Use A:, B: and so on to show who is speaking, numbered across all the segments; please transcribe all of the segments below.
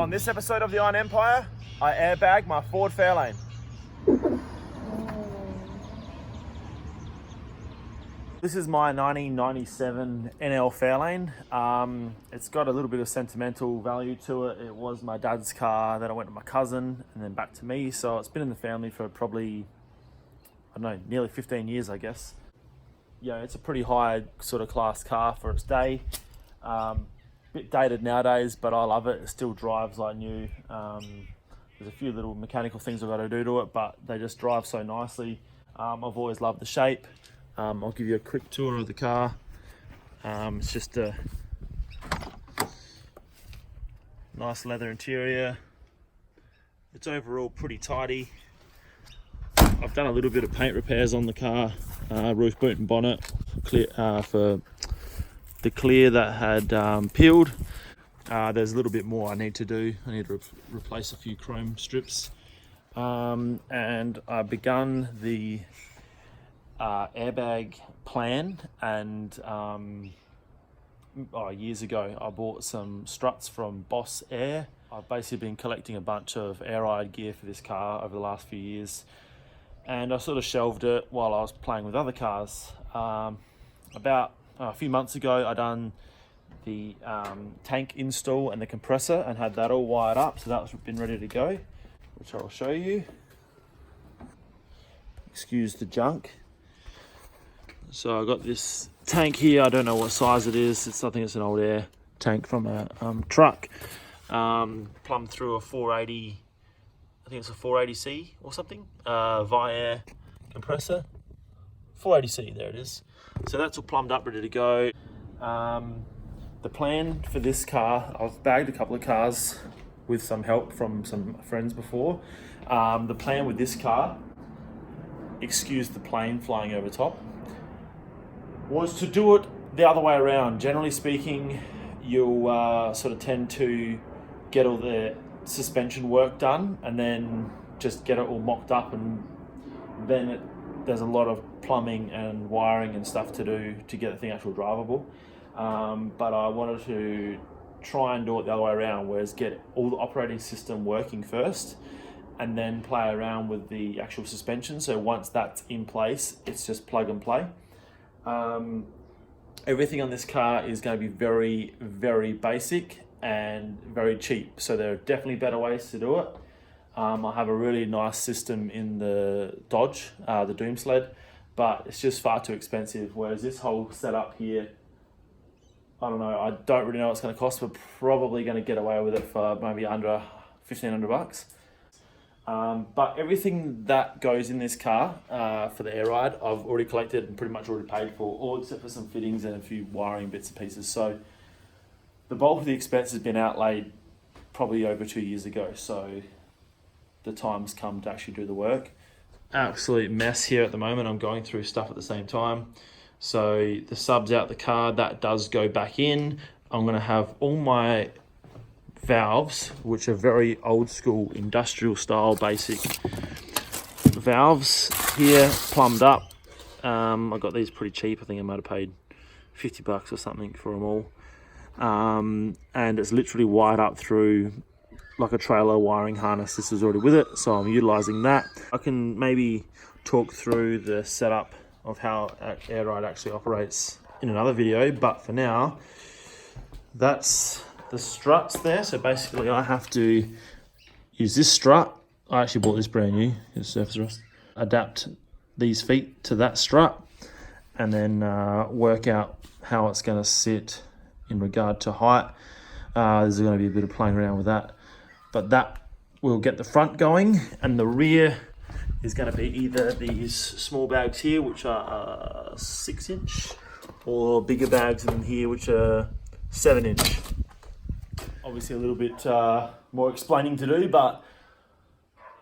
A: On this episode of the Iron Empire, I airbag my Ford Fairlane. This is my 1997 NL Fairlane. It's got a little bit of sentimental value to it. It was my dad's car, then I went to my cousin, and then back to me. So it's been in the family for probably, I don't know, nearly 15 years, I guess. Yeah, it's a pretty high sort of class car for its day. Bit dated nowadays, but I love it. It still drives like new. There's a few little mechanical things I've got to do to it, but they just drive so nicely. I've always loved the shape. I'll give you a quick tour of the car. It's just a nice leather interior. It's overall pretty tidy. I've done a little bit of paint repairs on the car, roof, boot and bonnet, clear, for the clear that had peeled. There's a little bit more I need to do. I need to replace a few chrome strips. And I've begun the airbag plan, and years ago I bought some struts from Boss Air. I've basically been collecting a bunch of air ride gear for this car over the last few years, and I sort of shelved it while I was playing with other cars. About a few months ago I done the tank install and the compressor and had that all wired up, so that's been ready to go, which I'll show you. Excuse the junk. So I got this tank here. I don't know what size it is. I think it's an old air tank from a truck. Plumbed through a 480, I think it's a 480C or something, via air compressor. 480C, there it is. So that's all plumbed up, ready to go. The plan for this car, I've bagged a couple of cars with some help from some friends before. The plan with this car, excuse the plane flying over top, was to do it the other way around. Generally speaking, you'll sort of tend to get all the suspension work done and then just get it all mocked up, and then there's a lot of plumbing and wiring and stuff to do to get the thing actually drivable. But I wanted to try and do it the other way around, whereas get all the operating system working first and then play around with the actual suspension. So once that's in place, it's just plug and play. Everything on this car is going to be very, very basic and very cheap. So there are definitely better ways to do it. I have a really nice system in the Dodge, the Doom Sled, but it's just far too expensive. Whereas this whole setup here, I don't know, I don't really know what it's going to cost. We're probably going to get away with it for maybe under $1,500. But everything that goes in this car for the air ride, I've already collected and pretty much already paid for, all except for some fittings and a few wiring bits and pieces. So the bulk of the expense has been outlaid probably over 2 years ago. So the time's come to actually do the work. Absolute mess here at the moment. I'm going through stuff at the same time. So the sub's out the car, that does go back in. I'm going to have all my valves, which are very old school industrial style basic valves here, plumbed up. I got these pretty cheap. I think I might have paid $50 or something for them all. And it's literally wired up through like a trailer wiring harness. This is already with it, so I'm utilizing that. I can maybe talk through the setup of how air ride actually operates in another video, but for now, that's the struts there. So basically I have to use this strut. I actually bought this brand new, it's surface rust. Adapt these feet to that strut and then work out how it's going to sit in regard to height. There's going to be a bit of playing around with that, but that will get the front going, and the rear is going to be either these small bags here, which are 6-inch, or bigger bags in here, which are 7-inch. Obviously a little bit more explaining to do, but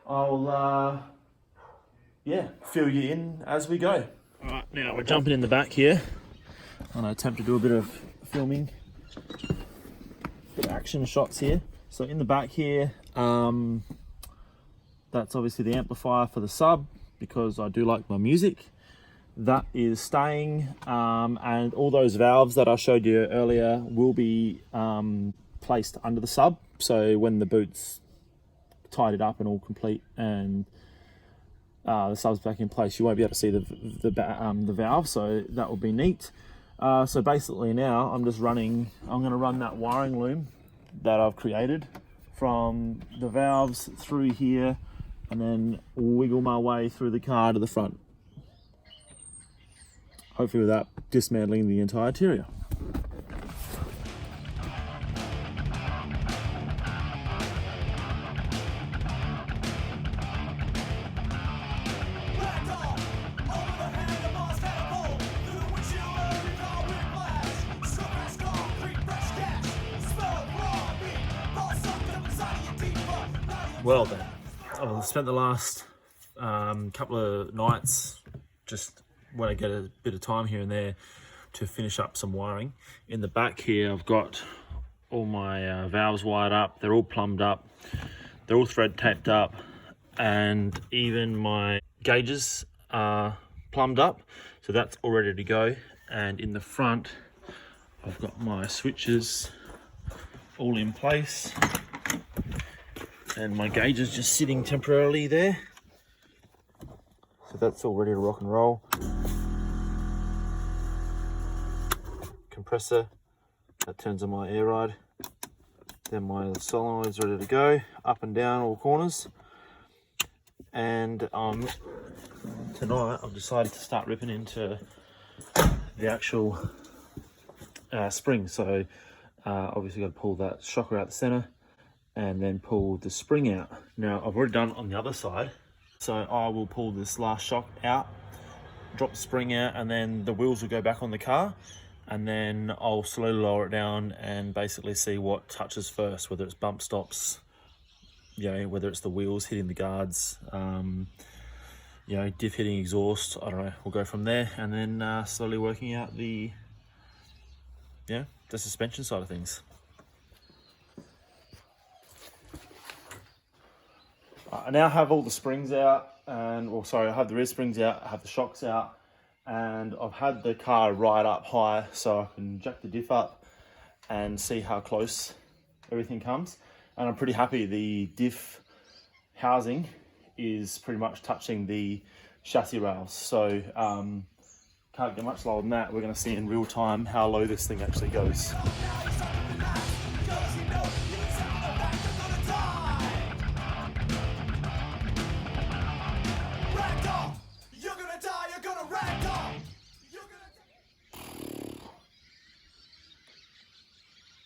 A: I'll fill you in as we go. All right, now we're jumping in the back here. I'm going to attempt to do a bit of filming, bit of action shots here. So in the back here, that's obviously the amplifier for the sub, because I do like my music. That is staying, and all those valves that I showed you earlier will be placed under the sub. So when the boot's tied it up and all complete and the sub's back in place, you won't be able to see the valve, so that will be neat. So basically now I'm going to run that wiring loom that I've created from the valves through here and then wiggle my way through the car to the front. Hopefully without dismantling the entire interior. Well then, I've spent the last couple of nights just when I get a bit of time here and there to finish up some wiring. In the back here I've got all my valves wired up, they're all plumbed up, they're all thread taped up, and even my gauges are plumbed up, so that's all ready to go. And in the front I've got my switches all in place and my gauge is just sitting temporarily there. So that's all ready to rock and roll. Compressor, that turns on my air ride. Then my solenoid's ready to go, up and down all corners. And tonight I've decided to start ripping into the actual spring. So obviously got to pull that shocker out the center and then pull the spring out. Now I've already done it on the other side. So I will pull this last shock out, drop the spring out, and then the wheels will go back on the car. And then I'll slowly lower it down and basically see what touches first, whether it's bump stops, you know, whether it's the wheels hitting the guards, you know, diff hitting exhaust, I don't know, we'll go from there. And then slowly working out the suspension side of things. I now have all the springs out, and I have the rear springs out, I have the shocks out, and I've had the car right up high so I can jack the diff up and see how close everything comes. And I'm pretty happy the diff housing is pretty much touching the chassis rails. So can't get much lower than that. We're going to see in real time how low this thing actually goes.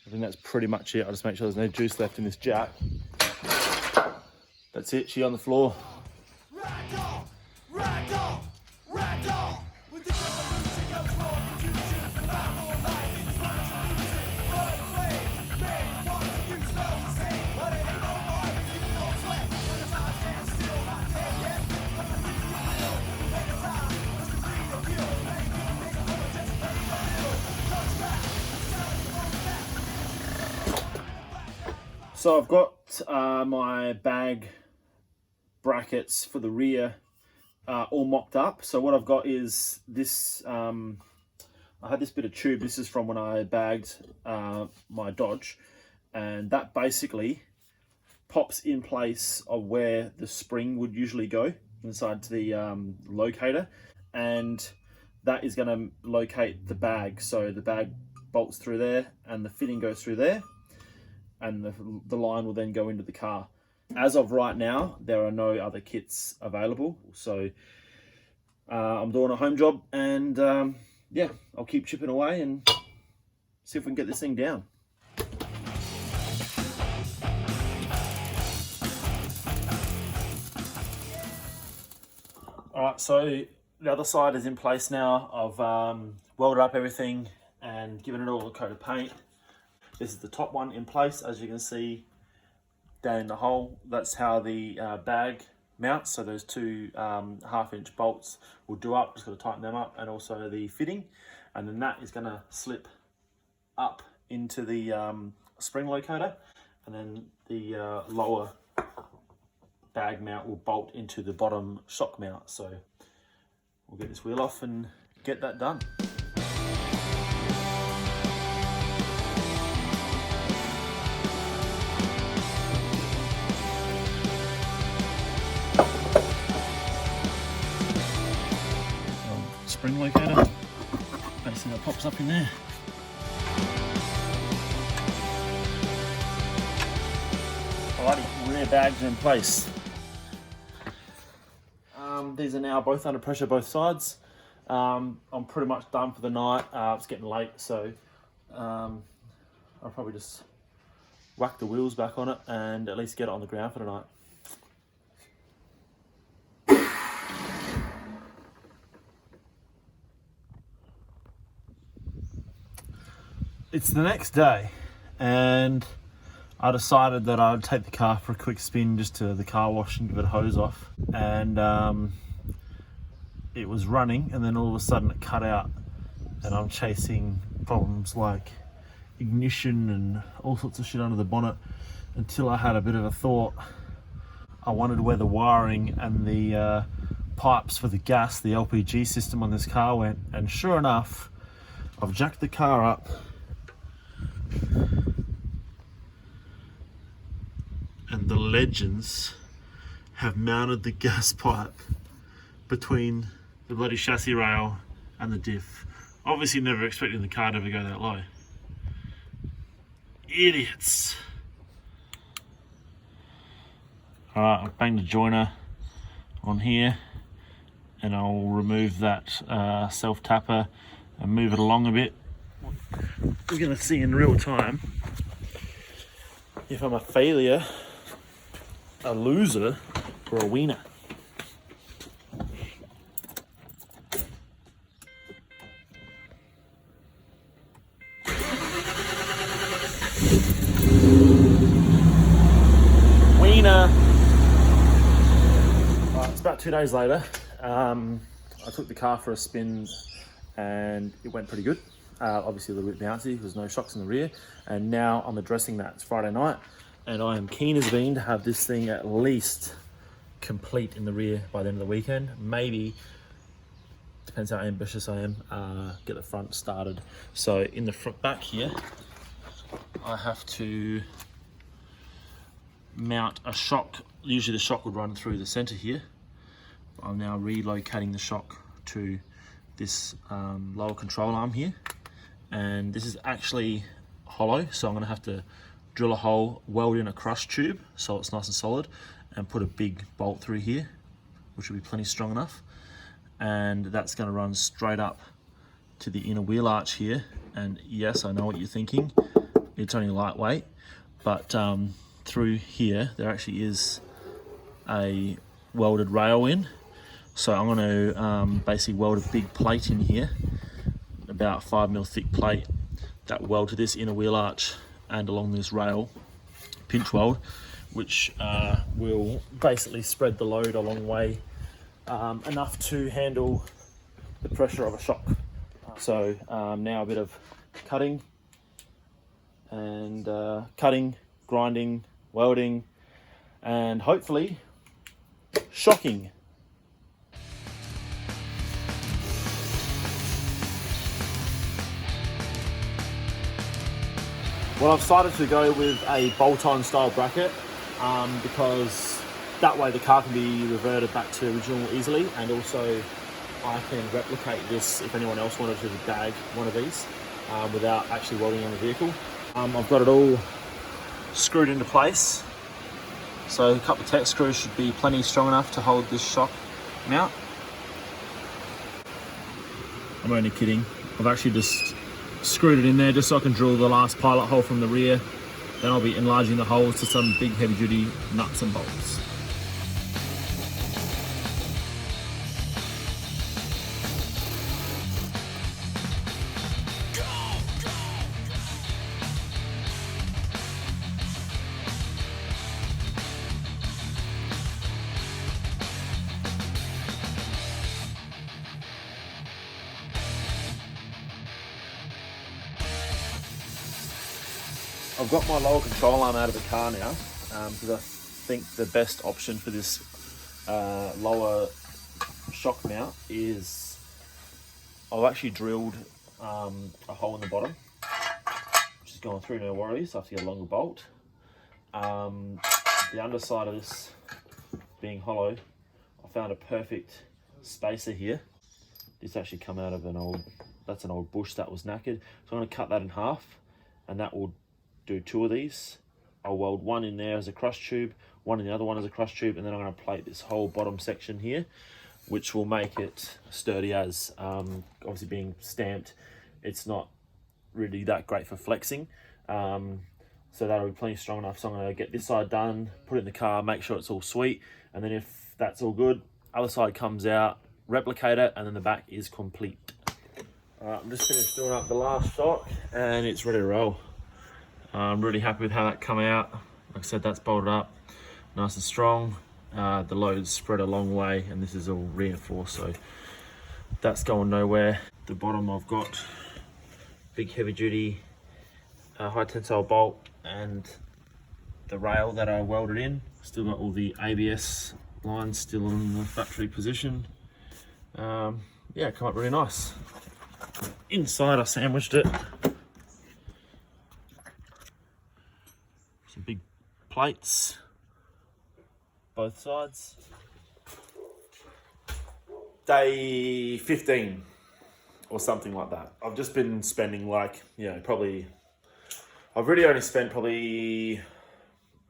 A: I think that's pretty much it. I'll just make sure there's no juice left in this jack. That's it, she on the floor. So I've got my bag brackets for the rear all mocked up. So what I've got is this, I had this bit of tube. This is from when I bagged my Dodge, and that basically pops in place of where the spring would usually go inside the locator, and that is going to locate the bag. So the bag bolts through there and the fitting goes through there, and the line will then go into the car. As of right now, there are no other kits available. So I'm doing a home job, and yeah, I'll keep chipping away and see if we can get this thing down. All right, so the other side is in place now. I've welded up everything and given it all a coat of paint. This is the top one in place, as you can see down in the hole. That's how the bag mounts. So those two 1/2-inch bolts will do up. Just got to tighten them up, and also the fitting. And then that is going to slip up into the spring locator, and then the lower bag mount will bolt into the bottom shock mount. So we'll get this wheel off and get that done. See what pops up in there. Alrighty, rear bags are in place. These are now both under pressure, both sides. I'm pretty much done for the night. It's getting late, so I'll probably just whack the wheels back on it and at least get it on the ground for tonight. It's the next day, and I decided that I'd take the car for a quick spin just to the car wash and give it a hose off. And it was running, and then all of a sudden it cut out, and I'm chasing problems like ignition and all sorts of shit under the bonnet until I had a bit of a thought. I wondered where the wiring and the pipes for the gas, the LPG system on this car went, and sure enough, I've jacked the car up and the legends have mounted the gas pipe between the bloody chassis rail and the diff. Obviously never expecting the car to ever go that low. Idiots. Alright, I've banged the joiner on here and I'll remove that self-tapper and move it along a bit. We're going to see in real time if I'm a failure, a loser, or a winner. Winner! It's about 2 days later. I took the car for a spin and it went pretty good. Obviously a little bit bouncy, there's no shocks in the rear, and now I'm addressing that. It's Friday night and I am keen as bean to have this thing at least complete in the rear by the end of the weekend. Maybe, depends how ambitious I am, get the front started. So in the front back here I have to mount a shock. Usually the shock would run through the center here. I'm now relocating the shock to this lower control arm here, and this is actually hollow, so I'm going to have to drill a hole, weld in a crush tube so it's nice and solid, and put a big bolt through here, which will be plenty strong enough, and that's going to run straight up to the inner wheel arch here. And yes, I know what you're thinking, it's only lightweight, but through here there actually is a welded rail in. So I'm going to basically weld a big plate in here, about 5mm thick plate, that weld to this inner wheel arch and along this rail, pinch weld, which will basically spread the load a long way, enough to handle the pressure of a shock. So now a bit of cutting and grinding, welding, and hopefully shocking. Well, I've decided to go with a bolt-on style bracket because that way the car can be reverted back to original easily, and also I can replicate this if anyone else wanted to bag one of these without actually welding on the vehicle. I've got it all screwed into place, so a couple of Tech screws should be plenty strong enough to hold this shock mount. I'm only kidding. I've actually just screwed it in there just so I can drill the last pilot hole from the rear. Then I'll be enlarging the holes to some big heavy duty nuts and bolts. I've got my lower control arm out of the car now because I think the best option for this lower shock mount is I've actually drilled a hole in the bottom, which is going through, no worries. I have to get a longer bolt. The underside of this being hollow, I found a perfect spacer here. This actually come out of an old that's an old bush that was knackered. So I'm going to cut that in half, and that will do 2 of these. I'll weld one in there as a cross tube, one in the other one as a cross tube, and then I'm going to plate this whole bottom section here, which will make it sturdy as, obviously being stamped, it's not really that great for flexing. So that'll be plenty strong enough. So I'm going to get this side done, put it in the car, make sure it's all sweet, and then if that's all good, other side comes out, replicate it, and then the back is complete. Alright, I'm just finished doing up the last shock, and it's ready to roll. I'm really happy with how that come out. Like I said, that's bolted up, nice and strong. The load's spread a long way, and this is all reinforced, so that's going nowhere. The bottom, I've got big heavy duty high tensile bolt and the rail that I welded in. Still got all the ABS lines still in the factory position. Yeah, come up really nice. Inside I sandwiched it. Some big plates, both sides. Day 15 or something like that. I've just been spending like, you know, probably, I've really only spent probably,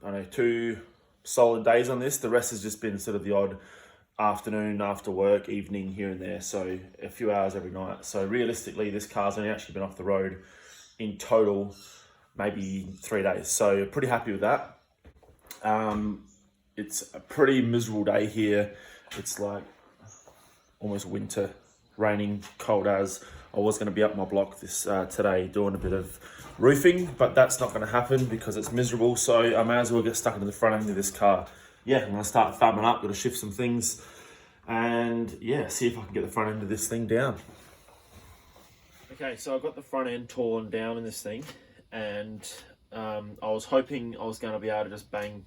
A: I don't know, 2 solid days on this. The rest has just been sort of the odd afternoon, after work, evening here and there. So a few hours every night. So realistically, this car's only actually been off the road in total, maybe 3 days. So pretty happy with that. It's a pretty miserable day here. It's like almost winter, raining, cold as. I was going to be up my block this today doing a bit of roofing, but that's not going to happen because it's miserable. So I may as well get stuck into the front end of this car. Yeah, I'm going to start fabbing up, got to shift some things, and yeah, see if I can get the front end of this thing down. Okay, so I've got the front end torn down in this thing, and I was hoping I was going to be able to just bang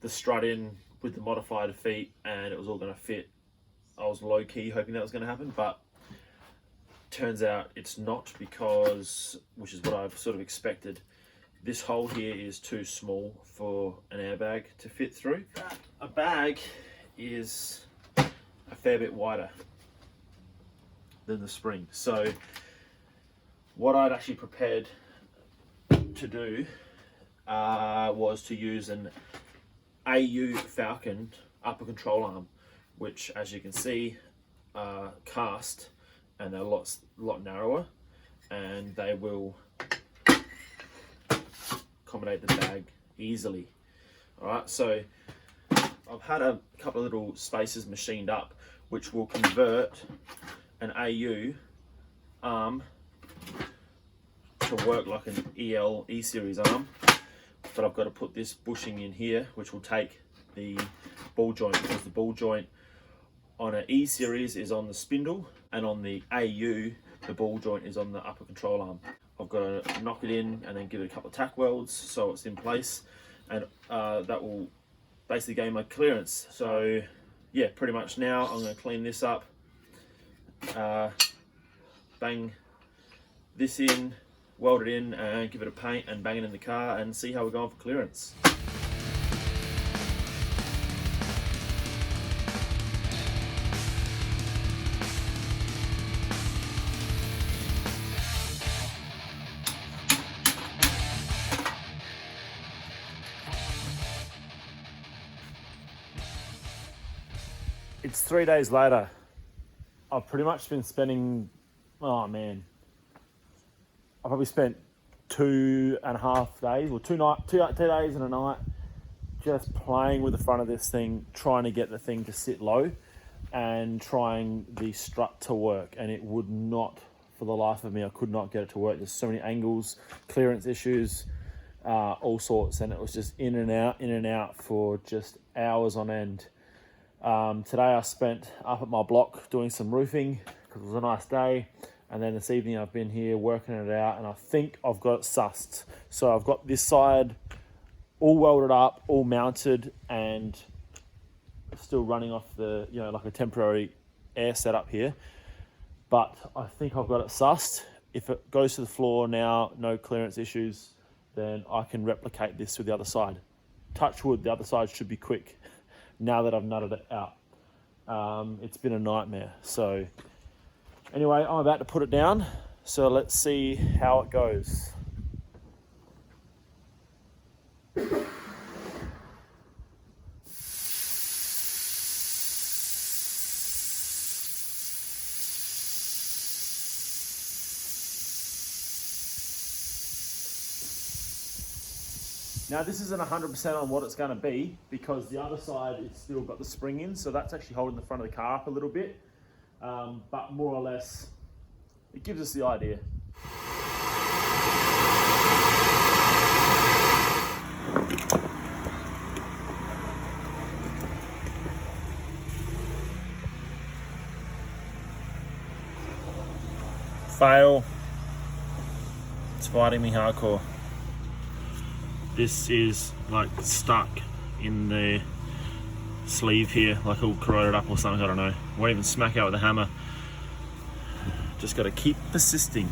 A: the strut in with the modified feet and it was all going to fit. I was low-key hoping that was going to happen, but turns out it's not, because, which is what I've sort of expected, this hole here is too small for an airbag to fit through. A bag is a fair bit wider than the spring. So what I'd actually prepared to do was to use an AU Falcon upper control arm, which, as you can see, are cast, and they're a lot narrower, and they will accommodate the bag easily. All right, so I've had a couple of little spaces machined up, which will convert an AU arm to work like an E-series arm, but I've got to put this bushing in here, which will take the ball joint, because the ball joint on an E-series is on the spindle, and on the AU, the ball joint is on the upper control arm. I've got to knock it in and then give it a couple of tack welds so it's in place, and that will basically gain my clearance. So yeah, pretty much now I'm going to clean this up, bang this in, weld it in, and give it a paint and bang it in the car and see how we're going for clearance. It's 3 days later. I've pretty much been spending, oh man, I probably spent 2.5 days, or 2 days and a night just playing with the front of this thing, trying to get the thing to sit low and trying the strut to work, and it would not, for the life of me, I could not get it to work. There's so many angles, clearance issues, all sorts, and it was just in and out for just hours on end. Today I spent up at my block doing some roofing because it was a nice day, and then this evening I've been here working it out, and I think I've got it sussed. So I've got this side all welded up, all mounted, and still running off the, you know, like a temporary air setup here, but I think I've got it sussed. If it goes to the floor now, no clearance issues, then I can replicate this with the other side. Touch wood, the other side should be quick now that I've nutted it out. It's been a nightmare. So Anyway, I'm about to put it down, so let's see how it goes. Now this isn't 100% on what it's going to be, because the other side it's still got the spring in, so that's actually holding the front of the car up a little bit, but more or less it gives us the idea. Fail. It's fighting me hardcore. This is like stuck in the sleeve here, like all corroded up or something, I don't know. Won't even smack out with a hammer. Just got to keep persisting.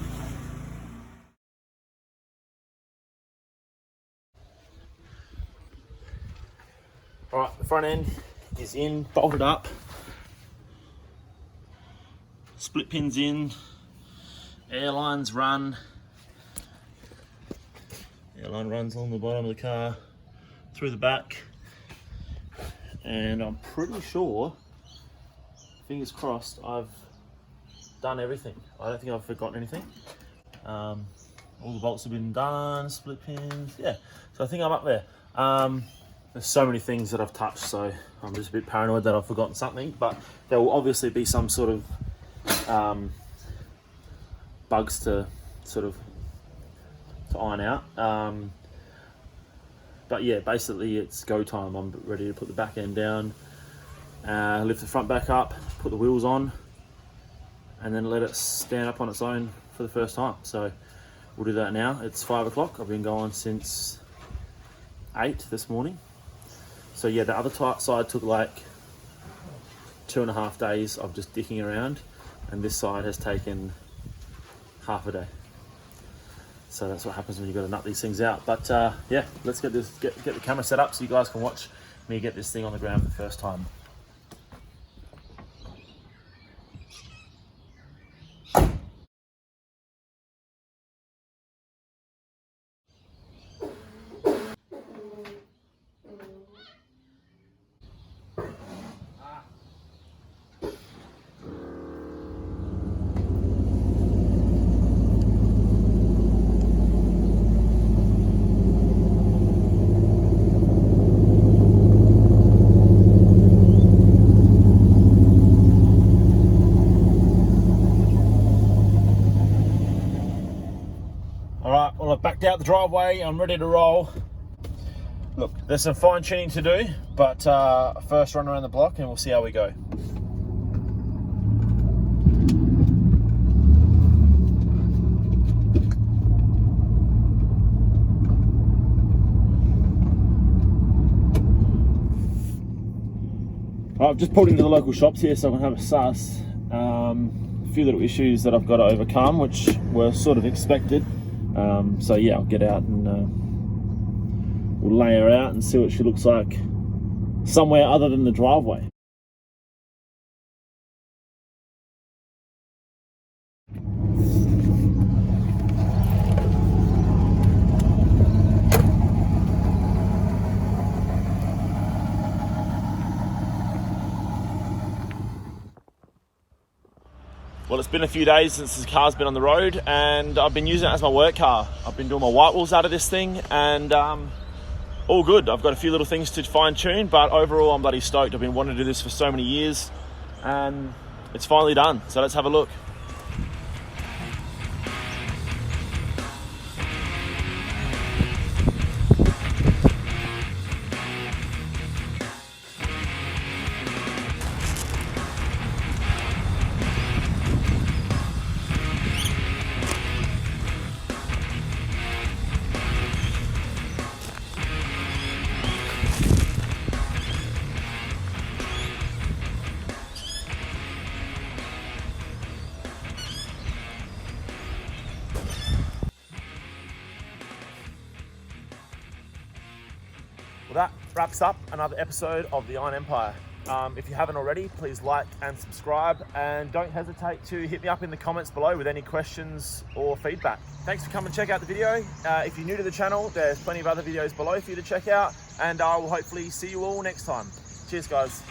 A: All right, the front end is in, bolted up. Split pins in, air lines run. Airline runs along the bottom of the car, through the back, and I'm pretty sure, fingers crossed, I've done everything. I don't think I've forgotten anything. All the bolts have been done, split pins, yeah. So I think I'm up there. There's so many things that I've touched, so I'm just a bit paranoid that I've forgotten something, but there will obviously be some sort of bugs to iron out, but yeah, basically it's go time. I'm ready to put the back end down, lift the front back up, put the wheels on, and then let it stand up on its own for the first time. So we'll do that now. It's 5 o'clock. I've been going since 8 this morning. So yeah, the other side took like 2.5 days of just dicking around, and this side has taken half a day. So that's what happens when you've got to nut these things out. But yeah, let's get the camera set up so you guys can watch me get this thing on the ground for the first time. Alright, well I've backed out the driveway, I'm ready to roll. Look, there's some fine tuning to do, but first run around the block and we'll see how we go. I've just pulled into the local shops here so I can have a suss. A few little issues that I've got to overcome, which were sort of expected. So yeah, I'll get out and we'll lay her out and see what she looks like somewhere other than the driveway. Well, it's been a few days since this car's been on the road, and I've been using it as my work car. I've been doing my white walls out of this thing, and all good. I've got a few little things to fine tune, but overall I'm bloody stoked. I've been wanting to do this for so many years, and it's finally done. So let's have a look. Well, that wraps up another episode of the Iron Empire. If you haven't already, please like and subscribe, and don't hesitate to hit me up in the comments below with any questions or feedback. Thanks for coming and check out the video. If you're new to the channel, there's plenty of other videos below for you to check out, and I will hopefully see you all next time. Cheers, guys.